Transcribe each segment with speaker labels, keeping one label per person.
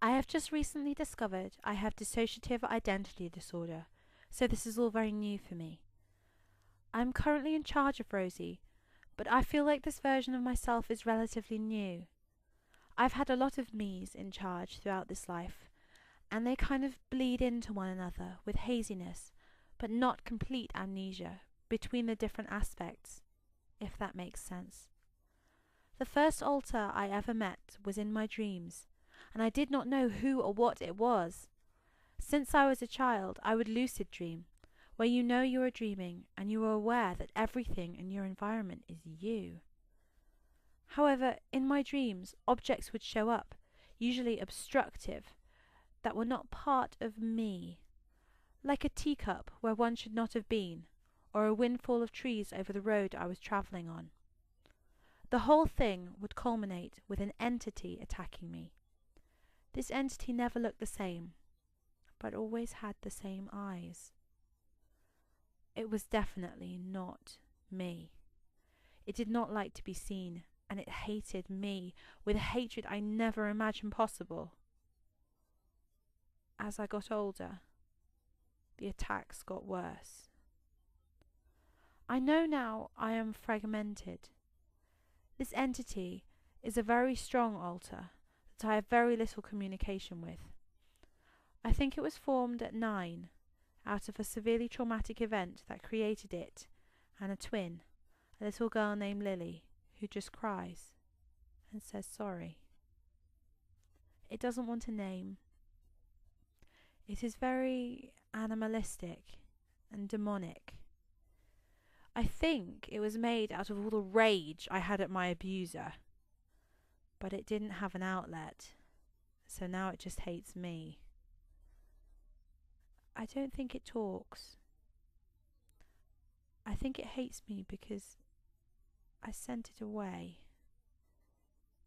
Speaker 1: I have just recently discovered I have dissociative identity disorder, so this is all very new for me. I am currently in charge of Rosie, but I feel like this version of myself is relatively new. I've had a lot of me's in charge throughout this life, and they kind of bleed into one another with haziness, but not complete amnesia, between the different aspects, if that makes sense. The first alter I ever met was in my dreams, and I did not know who or what it was. Since I was a child, I would lucid dream, where you know you are dreaming and you are aware that everything in your environment is you. However, in my dreams, objects would show up, usually obstructive, that were not part of me, like a teacup where one should not have been, or a windfall of trees over the road I was travelling on. The whole thing would culminate with an entity attacking me. This entity never looked the same, but always had the same eyes. It was definitely not me. It did not like to be seen, and it hated me with a hatred I never imagined possible. As I got older, the attacks got worse. I know now I am fragmented. This entity is a very strong alter that I have very little communication with. I think it was formed at 9, out of a severely traumatic event that created it, and a twin, a little girl named Lily, who just cries and says sorry. It doesn't want a name. It is very animalistic and demonic. I think it was made out of all the rage I had at my abuser, but it didn't have an outlet, so now it just hates me. I don't think it talks. I think it hates me because I sent it away.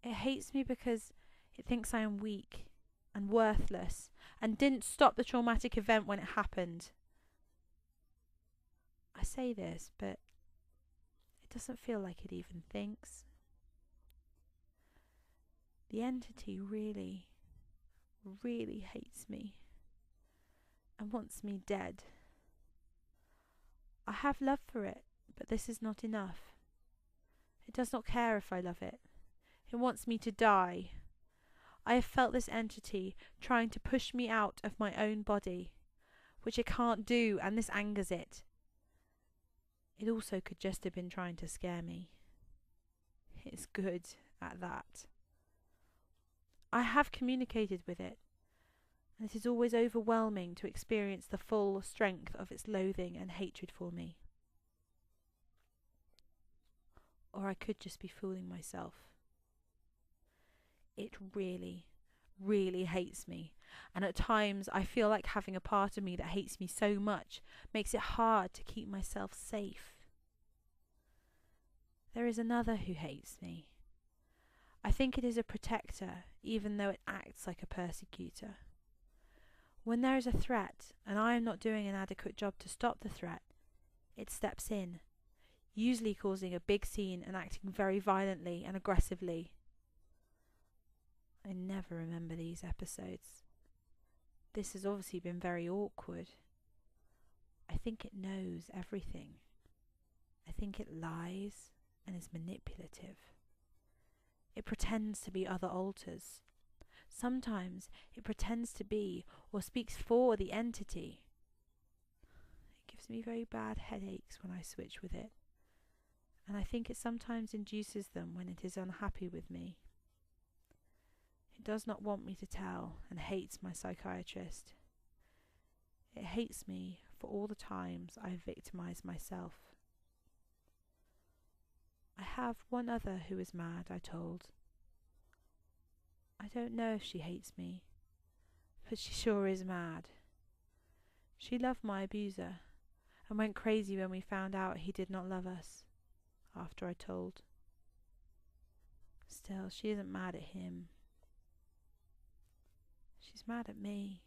Speaker 1: It hates me because it thinks I am weak and worthless and didn't stop the traumatic event when it happened. I say this, but it doesn't feel like it even thinks. The entity really, really hates me and wants me dead. I have love for it, but this is not enough. It does not care if I love it. It wants me to die. I have felt this entity trying to push me out of my own body, which it can't do, and this angers it. It also could just have been trying to scare me. It's good at that. I have communicated with it, and it is always overwhelming to experience the full strength of its loathing and hatred for me. Or I could just be fooling myself. It really, really hates me, and at times I feel like having a part of me that hates me so much makes it hard to keep myself safe. There is another who hates me. I think it is a protector, even though it acts like a persecutor. When there is a threat, and I am not doing an adequate job to stop the threat, it steps in, usually causing a big scene and acting very violently and aggressively. I never remember these episodes. This has obviously been very awkward. I think it knows everything. I think it lies and is manipulative. It pretends to be other alters. Sometimes it pretends to be or speaks for the entity. It gives me very bad headaches when I switch with it, and I think it sometimes induces them when it is unhappy with me. It does not want me to tell and hates my psychiatrist. It hates me for all the times I have victimized myself. I have one other who is mad, I told. I don't know if she hates me, but she sure is mad. She loved my abuser and went crazy when we found out he did not love us, after I told. Still, she isn't mad at him. She's mad at me.